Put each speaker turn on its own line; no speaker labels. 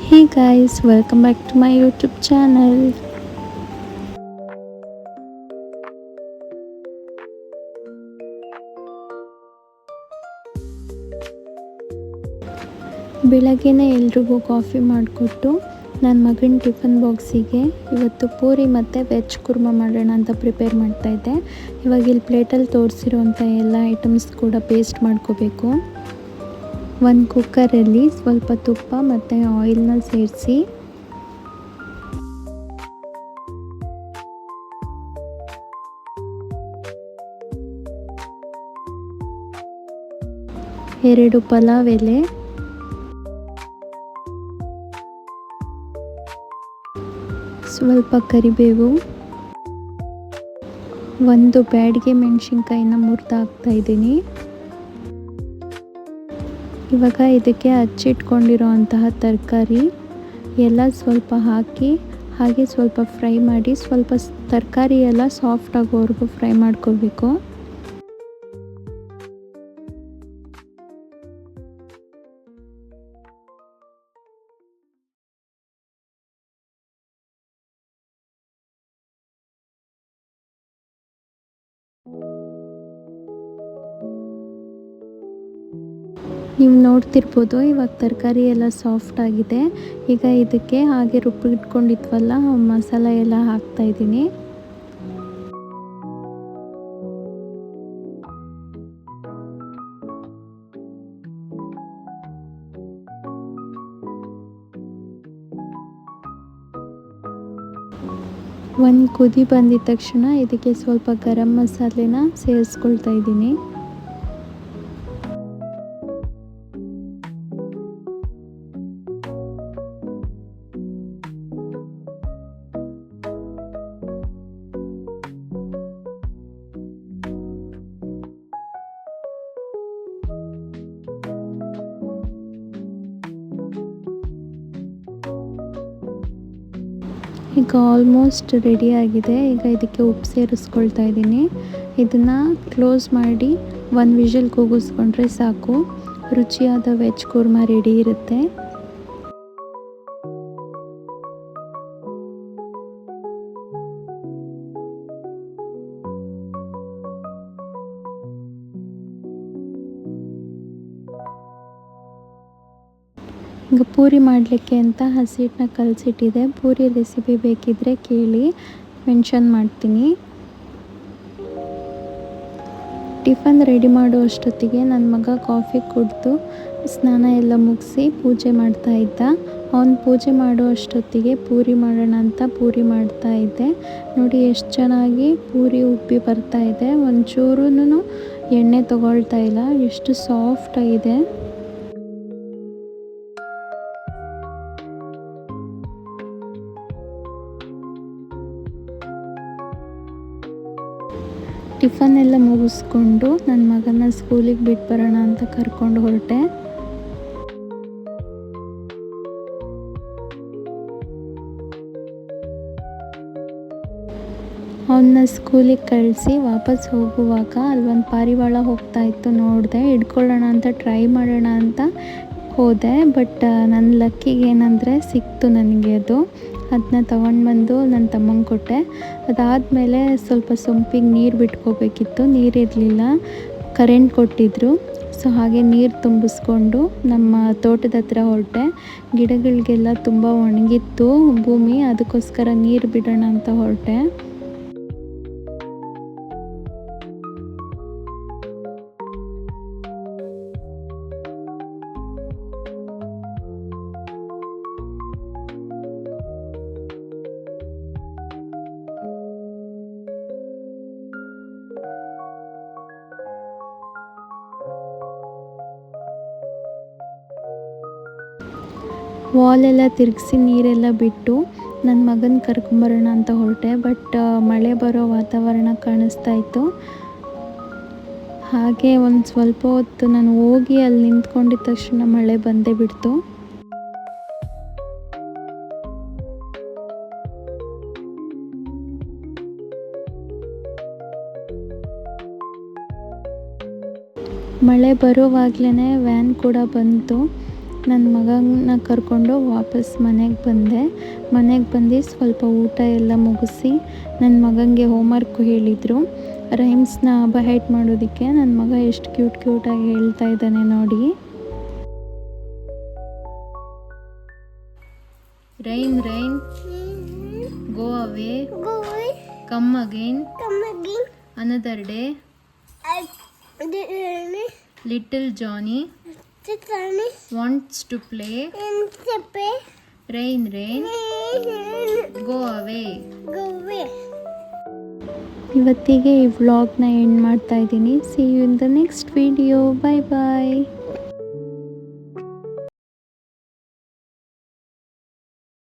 Hey guys, welcome back to my YouTube channel. ಬೆಳಗ್ಗೆನೇ ಎಲ್ರಿಗೂ coffee ಮಾಡಿಕೊಟ್ಟು ನನ್ನ ಮಗನ ಟಿಫನ್ ಬಾಕ್ಸಿಗೆ ಇವತ್ತು ಪೂರಿ ಮತ್ತು ವೆಜ್ ಕುರ್ಮಾ ಮಾಡೋಣ ಅಂತ ಪ್ರಿಪೇರ್ ಮಾಡ್ತಾಯಿದ್ದೆ. ಇವಾಗ ಇಲ್ಲಿ ಪ್ಲೇಟಲ್ಲಿ ತೋರಿಸಿರೋಂಥ ಎಲ್ಲ ಐಟಮ್ಸ್ ಕೂಡ ಪೇಸ್ಟ್ ಮಾಡ್ಕೋಬೇಕು. ಒಂದು ಕುಕ್ಕರಲ್ಲಿ ಸ್ವಲ್ಪ ತುಪ್ಪ ಮತ್ತು ಆಯಿಲ್ನ ಸೇರಿಸಿ ಎರಡು ಪಲಾವ್ ಎಲೆ, ಸ್ವಲ್ಪ ಕರಿಬೇವು, ಒಂದು ಬ್ಯಾಡಿಗೆ ಮೆಣಸಿನ್ಕಾಯಿನ ಮುರಿದು ಹಾಕ್ತಾಯಿದ್ದೀನಿ. ಇವಾಗ ಇದಕ್ಕೆ ಹಚ್ಚಿಟ್ಕೊಂಡಿರೋ ಅಂತಹ ತರಕಾರಿ ಎಲ್ಲ ಸ್ವಲ್ಪ ಹಾಕಿ ಹಾಗೆ ಸ್ವಲ್ಪ ಫ್ರೈ ಮಾಡಿ ಸ್ವಲ್ಪ ತರಕಾರಿ ಎಲ್ಲ ಸಾಫ್ಟ್ ಆಗೋವರೆಗೂ ಫ್ರೈ ಮಾಡ್ಕೋಬೇಕು. ನೀವು ನೋಡ್ತಿರ್ಬೋದು ಇವಾಗ ತರಕಾರಿ ಎಲ್ಲ ಸಾಫ್ಟ್ ಆಗಿದೆ. ಈಗ ಇದಕ್ಕೆ ಹಾಗೆ ರುಬ್ಬಿಟ್ಕೊಂಡಿದ್ವಲ್ಲ ಮಸಾಲ ಎಲ್ಲ ಹಾಕ್ತಾಯಿದ್ದೀನಿ. ಒಂದು ಕುದಿ ಬಂದಿದ ತಕ್ಷಣ ಇದಕ್ಕೆ ಸ್ವಲ್ಪ ಗರಂ ಮಸಾಲೆನ ಸೇರಿಸ್ಕೊಳ್ತಾ ಇದ್ದೀನಿ. ಈಗ ಆಲ್ಮೋಸ್ಟ್ ರೆಡಿ ಆಗಿದೆ. ಈಗ ಇದಕ್ಕೆ ಉಪ್ಪು ಸೇರಿಸ್ಕೊಳ್ತಾ ಇದ್ದೀನಿ. ಇದನ್ನು ಕ್ಲೋಸ್ ಮಾಡಿ ಒಂದು ವಿಷಲ್ ಕೂಗಿಸ್ಕೊಂಡ್ರೆ ಸಾಕು, ರುಚಿಯಾದ ವೆಜ್ ಕುರ್ಮಾ ರೆಡಿ ಇರುತ್ತೆ. ಈಗ ಪೂರಿ ಮಾಡಲಿಕ್ಕೆ ಅಂತ ಹಸಿ ಹಿಟ್ಟನ್ನ ಕಲಸಿಟ್ಟಿದೆ. ಪೂರಿ ರೆಸಿಪಿ ಬೇಕಿದ್ದರೆ ಕೇಳಿ, ಮೆನ್ಷನ್ ಮಾಡ್ತೀನಿ. ಟಿಫನ್ ರೆಡಿ ಮಾಡೋ ಅಷ್ಟೊತ್ತಿಗೆ ನನ್ನ ಮಗ ಕಾಫಿ ಕುಡಿದು ಸ್ನಾನ ಎಲ್ಲ ಮುಗಿಸಿ ಪೂಜೆ ಮಾಡ್ತಾ ಇದ್ದ. ಅವನು ಪೂಜೆ ಮಾಡೋ ಅಷ್ಟೊತ್ತಿಗೆ ಪೂರಿ ಮಾಡೋಣ ಅಂತ ಪೂರಿ ಮಾಡ್ತಾ ಇದ್ದೆ. ನೋಡಿ ಎಷ್ಟು ಚೆನ್ನಾಗಿ ಪೂರಿ ಉಬ್ಬಿ ಬರ್ತಾ ಇದೆ. ಒಂಚೂರೂ ಎಣ್ಣೆ ತಗೊಳ್ತಾ ಇಲ್ಲ, ಎಷ್ಟು ಸಾಫ್ಟಾಗಿದೆ. ಟಿಫನ್ ಎಲ್ಲ ಮುಗಿಸ್ಕೊಂಡು ನನ್ನ ಮಗನ ಸ್ಕೂಲಿಗೆ ಬಿಟ್ಟು ಬರೋಣ ಅಂತ ಕರ್ಕೊಂಡು ಹೊರಟೆ. ಅವನ್ನ ಸ್ಕೂಲಿಗೆ ಕಳಿಸಿ ವಾಪಸ್ ಹೋಗುವಾಗ ಅಲ್ಲೊಂದು ಪಾರಿವಾಳ ಹೋಗ್ತಾ ಇತ್ತು, ನೋಡಿದೆ. ಹಿಡ್ಕೊಳ್ಳೋಣ ಅಂತ ಟ್ರೈ ಮಾಡೋಣ ಅಂತ ಹೋದೆ, ಬಟ್ ನನ್ನ ಲಕ್ಕಿಗೆ ಏನಂದರೆ ಸಿಕ್ತು ನನಗೆ ಅದು. ಅದನ್ನ ತೊಗೊಂಡು ಬಂದು ನನ್ನ ತಮ್ಮಂಗೆ ಕೊಟ್ಟೆ. ಅದಾದಮೇಲೆ ಸ್ವಲ್ಪ ಸೊಂಪಿಗೆ ನೀರು ಬಿಟ್ಕೋಬೇಕಿತ್ತು, ನೀರಿರಲಿಲ್ಲ, ಕರೆಂಟ್ ಕೊಟ್ಟಿದ್ದರು. ಸೊ ಹಾಗೆ ನೀರು ತುಂಬಿಸ್ಕೊಂಡು ನಮ್ಮ ತೋಟದ ಹತ್ರ ಹೊರಟೆ. ಗಿಡಗಳಿಗೆಲ್ಲ ತುಂಬ ಒಣಗಿತ್ತು ಭೂಮಿ, ಅದಕ್ಕೋಸ್ಕರ ನೀರು ಬಿಡೋಣ ಅಂತ ಹೊರಟೆ. ವಾಲೆಲ್ಲ ತಿರುಗಿಸಿ ನೀರೆಲ್ಲ ಬಿಟ್ಟು ನನ್ನ ಮಗನ ಕರ್ಕೊಂಬರೋಣ ಅಂತ ಹೊರಟೆ. ಬಟ್ ಮಳೆ ಬರೋ ವಾತಾವರಣ ಕಾಣಿಸ್ತಾ ಇತ್ತು. ಹಾಗೆ ಒಂದು ಸ್ವಲ್ಪ ಹೊತ್ತು ನಾನು ಹೋಗಿ ಅಲ್ಲಿ ನಿಂತ್ಕೊಂಡಿದ್ದ ತಕ್ಷಣ ಮಳೆ ಬಂದೇ ಬಿಡ್ತು. ಮಳೆ ಬರೋವಾಗಲೇ ವ್ಯಾನ್ ಕೂಡ ಬಂತು. ನನ್ನ ಮಗನ ಕರ್ಕೊಂಡು ವಾಪಸ್ ಮನೆಗೆ ಬಂದೆ. ಮನೆಗೆ ಬಂದು ಸ್ವಲ್ಪ ಊಟ ಎಲ್ಲ ಮುಗಿಸಿ ನನ್ನ ಮಗನಿಗೆ ಹೋಮ್ವರ್ಕ್ ಹೇಳಿದರು. ರೈಮ್ಸ್ನ ಬಹೈಟ್ ಮಾಡೋದಕ್ಕೆ ನನ್ನ ಮಗ ಎಷ್ಟು ಕ್ಯೂಟಾಗಿ ಹೇಳ್ತಾ ಇದ್ದಾನೆ ನೋಡಿ. Rain go away come again another day little Johnny wants to play rain go away. ಇವತ್ತಿಗೆ ಈ ವ್ಲಾಗ್ನ ಎಂಡ್ ಮಾಡ್ತಾ ಇದ್ದೀನಿ. See you in the next video. Bye bye.